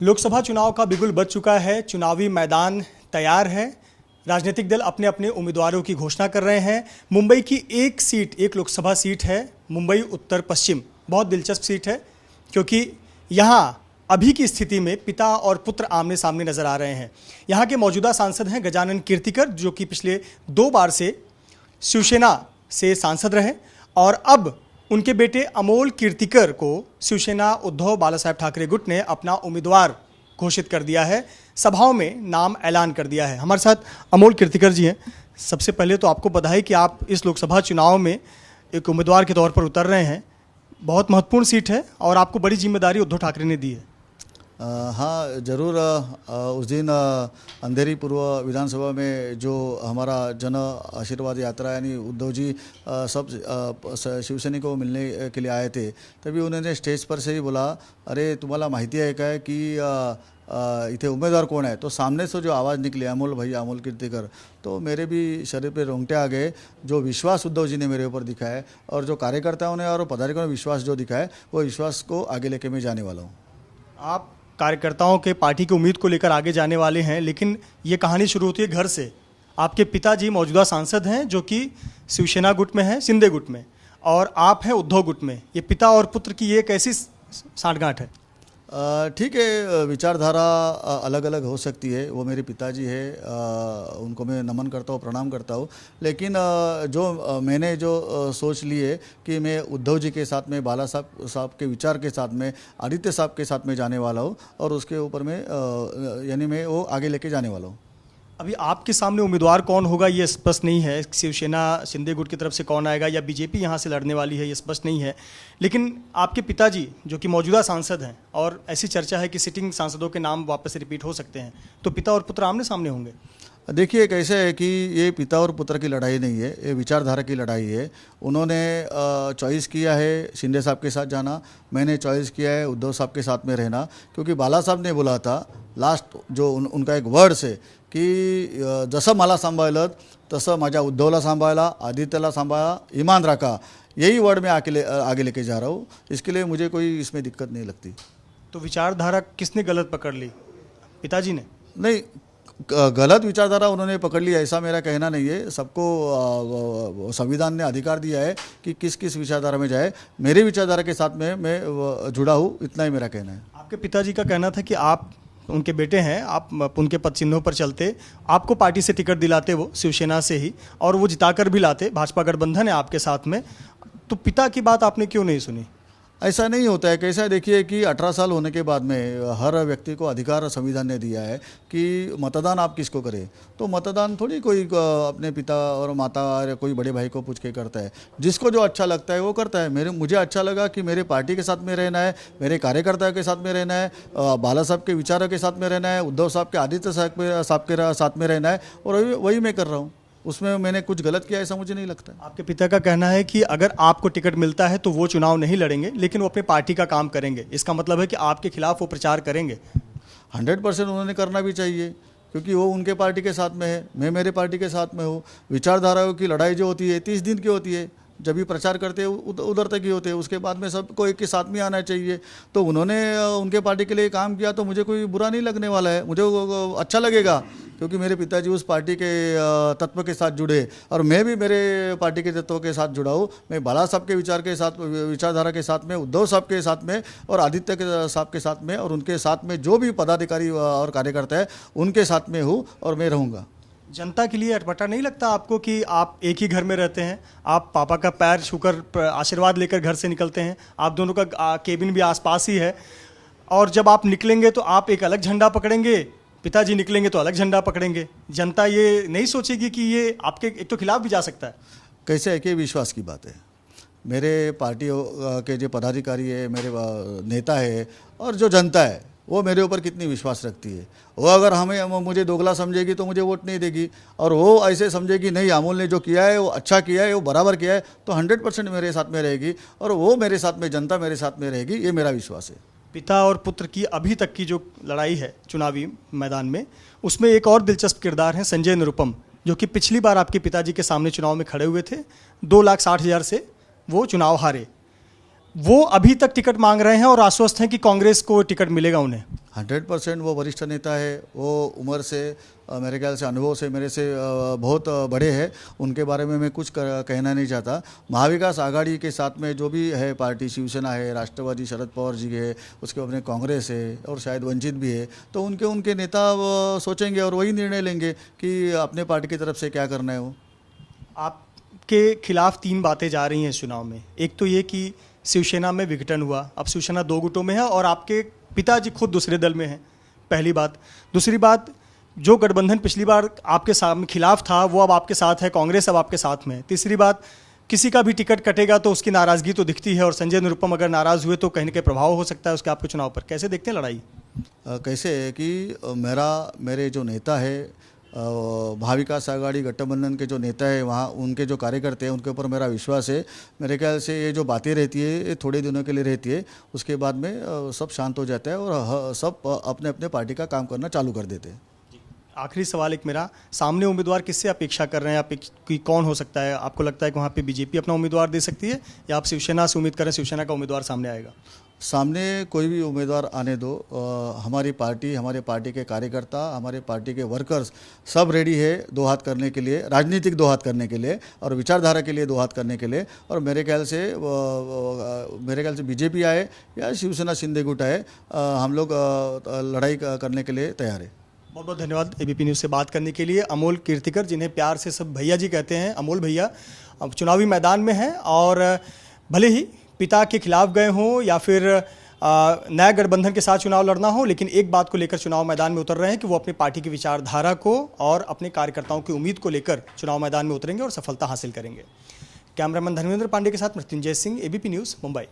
लोकसभा चुनाव का बिगुल बज चुका है। चुनावी मैदान तैयार है। राजनीतिक दल अपने अपने उम्मीदवारों की घोषणा कर रहे हैं। मुंबई की एक लोकसभा सीट है, मुंबई उत्तर पश्चिम। बहुत दिलचस्प सीट है क्योंकि यहाँ अभी की स्थिति में पिता और पुत्र आमने सामने नजर आ रहे हैं। यहाँ के मौजूदा सांसद हैं गजानन कीर्तिकर, जो कि पिछले 2 बार से शिवसेना से सांसद रहे, और अब उनके बेटे अमोल कीर्तिकर को शिवसेना उद्धव बालासाहेब ठाकरे गुट ने अपना उम्मीदवार घोषित कर दिया है, सभाओं में नाम ऐलान कर दिया है। हमारे साथ अमोल कीर्तिकर जी हैं। सबसे पहले तो आपको बधाई कि आप इस लोकसभा चुनाव में एक उम्मीदवार के तौर पर उतर रहे हैं। बहुत महत्वपूर्ण सीट है और आपको बड़ी जिम्मेदारी उद्धव ठाकरे ने दी है। हाँ ज़रूर। उस दिन अंधेरी पूर्व विधानसभा में जो हमारा जन आशीर्वाद यात्रा यानी उद्धव जी सब शिवसैनिक को मिलने के लिए आए थे, तभी उन्होंने स्टेज पर से ही बोला, अरे तुम्हाला माहिती आहे काय कि इथे उम्मीदवार कौन है। तो सामने से जो आवाज़ निकली अमोल भाई, अमोल कीर्तिकर, तो मेरे भी शरीर पे रोंगटे आ गए। जो विश्वास उद्धव जी ने मेरे ऊपर दिखाया है और जो कार्यकर्ताओं ने और पदाधिकारियों ने विश्वास जो दिखाया है, वो विश्वास को आगे लेके मैं जाने वाला हूँ। आप कार्यकर्ताओं के पार्टी की उम्मीद को लेकर आगे जाने वाले हैं, लेकिन ये कहानी शुरू होती है घर से। आपके पिताजी मौजूदा सांसद हैं जो कि शिवसेना गुट में हैं, शिंदे गुट में, और आप हैं उद्धव गुट में। ये पिता और पुत्र की ये कैसी साठगांठ है? ठीक है, विचारधारा अलग अलग हो सकती है। वो मेरे पिताजी है, उनको मैं नमन करता हूँ, प्रणाम करता हूँ। लेकिन जो मैंने जो सोच ली है कि मैं उद्धव जी के साथ में, बाला साहब के विचार के साथ में, आदित्य साहब के साथ में जाने वाला हूँ और उसके ऊपर में यानी मैं वो आगे लेके जाने वाला हूँ। अभी आपके सामने उम्मीदवार कौन होगा ये स्पष्ट नहीं है। शिवसेना शिंदे गुट की तरफ से कौन आएगा या बीजेपी यहाँ से लड़ने वाली है, ये स्पष्ट नहीं है। लेकिन आपके पिताजी जो कि मौजूदा सांसद हैं, और ऐसी चर्चा है कि सिटिंग सांसदों के नाम वापस रिपीट हो सकते हैं, तो पिता और पुत्र आमने सामने होंगे। देखिए कैसे है कि ये पिता और पुत्र की लड़ाई नहीं है, ये विचारधारा की लड़ाई है। उन्होंने चॉइस किया है शिंदे साहब के साथ जाना, मैंने चॉइस किया है उद्धव साहब के साथ में रहना। क्योंकि बाला साहब ने बोला था लास्ट जो उनका एक वर्ड्स है की जसं मला सांभाळलं तसं माझ्या उद्धवला सांभाळला, आदित्यला सांभाळा, ईमान रखा। यही वर्ड में आगे लेके जा रहा हूँ। इसके लिए मुझे कोई इसमें दिक्कत नहीं लगती। तो विचारधारा किसने गलत पकड़ ली? पिताजी ने? नहीं, गलत विचारधारा उन्होंने पकड़ ली ऐसा मेरा कहना नहीं है। सबको संविधान ने अधिकार दिया है कि किस किस विचारधारा में जाए। मेरी विचारधारा के साथ में मैं जुड़ा हूँ, इतना ही मेरा कहना है। आपके पिताजी का कहना था कि आप उनके बेटे हैं, आप उनके पद चिन्हों पर चलते, आपको पार्टी से टिकट दिलाते वो शिवसेना से ही, और वो जिताकर भी लाते। भाजपा गठबंधन है आपके साथ में, तो पिता की बात आपने क्यों नहीं सुनी? ऐसा नहीं होता है। कैसा है देखिए कि 18 साल होने के बाद में हर व्यक्ति को अधिकार संविधान ने दिया है कि मतदान आप किसको करें। तो मतदान थोड़ी कोई अपने पिता और माता और कोई बड़े भाई को पूछ के करता है। जिसको जो अच्छा लगता है वो करता है। मुझे अच्छा लगा कि मेरे पार्टी के साथ में रहना है, मेरे कार्यकर्ता के साथ में रहना है, बाला साहब के विचारों के साथ में रहना है, उद्धव साहब के, आदित्य साहब के साथ में रहना है, और वही मैं कर रहा हूँ। उसमें मैंने कुछ गलत किया ऐसा मुझे नहीं लगता। आपके पिता का कहना है कि अगर आपको टिकट मिलता है तो वो चुनाव नहीं लड़ेंगे, लेकिन वो अपने पार्टी का काम करेंगे। इसका मतलब है कि आपके खिलाफ वो प्रचार करेंगे। 100% उन्होंने करना भी चाहिए, क्योंकि वो उनके पार्टी के साथ में है, मैं मेरे पार्टी के साथ में हूँ। विचारधाराओं की लड़ाई जो होती है 30 दिन की होती है। जब भी प्रचार करते हैं उधर तक ही होते हैं, उसके बाद में सबको एक के साथ में आना चाहिए। तो उन्होंने उनके पार्टी के लिए काम किया तो मुझे कोई बुरा नहीं लगने वाला है, मुझे अच्छा लगेगा। क्योंकि मेरे पिताजी उस पार्टी के तत्व के साथ जुड़े और मैं भी मेरे पार्टी के तत्वों के साथ जुड़ा हूँ। मैं बाला साहब के विचारधारा के साथ में, उद्धव साहब के साथ में और आदित्य साहब के साथ में, और उनके साथ में जो भी पदाधिकारी और कार्यकर्ता है उनके साथ में हूँ और मैं रहूँगा। जनता के लिए अटपटा नहीं लगता आपको कि आप एक ही घर में रहते हैं, आप पापा का पैर छूकर आशीर्वाद लेकर घर से निकलते हैं, आप दोनों का केबिन भी आसपास ही है, और जब आप निकलेंगे तो आप एक अलग झंडा पकड़ेंगे, पिताजी निकलेंगे तो अलग झंडा पकड़ेंगे। जनता ये नहीं सोचेगी कि ये आपके एक तो खिलाफ भी जा सकता है? कैसे है कि विश्वास की बात है। मेरे पार्टी के जो पदाधिकारी है, मेरे नेता है, और जो जनता है वो मेरे ऊपर कितनी विश्वास रखती है। वो अगर मुझे दोगला समझेगी तो मुझे वोट नहीं देगी, और वो ऐसे समझेगी नहीं अमोल ने जो किया है वो अच्छा किया है, वो बराबर किया है, तो 100% मेरे साथ में रहेगी, और वो मेरे साथ में, जनता मेरे साथ में रहेगी, ये मेरा विश्वास है। पिता और पुत्र की अभी तक की जो लड़ाई है चुनावी मैदान में, उसमें एक और दिलचस्प किरदार है संजय निरुपम, जो कि पिछली बार आपके पिताजी के सामने चुनाव में खड़े हुए थे। 2,60,000 से वो चुनाव हारे। वो अभी तक टिकट मांग रहे हैं और आश्वस्त हैं कि कांग्रेस को टिकट मिलेगा उन्हें। 100% वो वरिष्ठ नेता है, वो उम्र से मेरे ख्याल से अनुभव से मेरे से बहुत बड़े हैं, उनके बारे में मैं कुछ कहना नहीं चाहता। महाविकास आघाड़ी के साथ में जो भी है पार्टी, शिवसेना है, राष्ट्रवादी शरद पवार जी है, उसके अपने कांग्रेस है और शायद वंचित भी है, तो उनके नेता सोचेंगे और वही निर्णय लेंगे कि अपने पार्टी की तरफ से क्या करना है। वो आपके खिलाफ 3 बातें जा रही हैं इस चुनाव में। एक तो ये कि शिवसेना में विघटन हुआ, अब शिवसेना 2 गुटों में है और आपके पिताजी खुद दूसरे दल में हैं, पहली बात। दूसरी बात, जो गठबंधन पिछली बार आपके साथ खिलाफ था वो अब आपके साथ है, कांग्रेस अब आपके साथ में है। तीसरी बात, किसी का भी टिकट कटेगा तो उसकी नाराज़गी तो दिखती है और संजय निरुपम अगर नाराज़ हुए तो कहीं ना कहीं प्रभाव हो सकता है उसके आपके चुनाव पर। कैसे देखते हैं लड़ाई? कैसे है कि मेरे जो नेता है, महाविकास आघाड़ी गठबंधन के जो नेता है, वहाँ उनके जो कार्यकर्ता हैं उनके ऊपर मेरा विश्वास है। मेरे ख्याल से ये जो बातें रहती है ये थोड़े दिनों के लिए रहती है, उसके बाद में सब शांत हो जाता है और सब अपने अपने पार्टी का काम करना चालू कर देते हैं। आखिरी सवाल एक मेरा, सामने उम्मीदवार किससे अपेक्षा कर रहे हैं आप कि कौन हो सकता है? आपको लगता है कि वहाँ पे बीजेपी अपना उम्मीदवार दे सकती है या आप शिवसेना से उम्मीद करें शिवसेना का उम्मीदवार सामने आएगा? सामने कोई भी उम्मीदवार आने दो, हमारी पार्टी, हमारे पार्टी के कार्यकर्ता, हमारे पार्टी के वर्कर्स सब रेडी है 2 हाथ करने के लिए, राजनीतिक 2 हाथ करने के लिए और विचारधारा के लिए 2 हाथ करने के लिए। और मेरे ख्याल से बीजेपी आए या शिवसेना शिंदे गुट आए, हम लोग लड़ाई करने के लिए तैयार है। बहुत बहुत धन्यवाद एबीपी न्यूज़ से बात करने के लिए। अमोल कीर्तिकर, जिन्हें प्यार से सब भैया जी कहते हैं, अमोल भैया अब चुनावी मैदान में हैं और भले ही पिता के खिलाफ गए हों या फिर नया गठबंधन के साथ चुनाव लड़ना हो, लेकिन एक बात को लेकर चुनाव मैदान में उतर रहे हैं कि वो अपनी पार्टी की विचारधारा को और अपने कार्यकर्ताओं की उम्मीद को लेकर चुनाव मैदान में उतरेंगे और सफलता हासिल करेंगे। कैमरामैन धर्मेंद्र पांडे के साथ मृत्युंजय सिंह, एबीपी न्यूज़, मुंबई।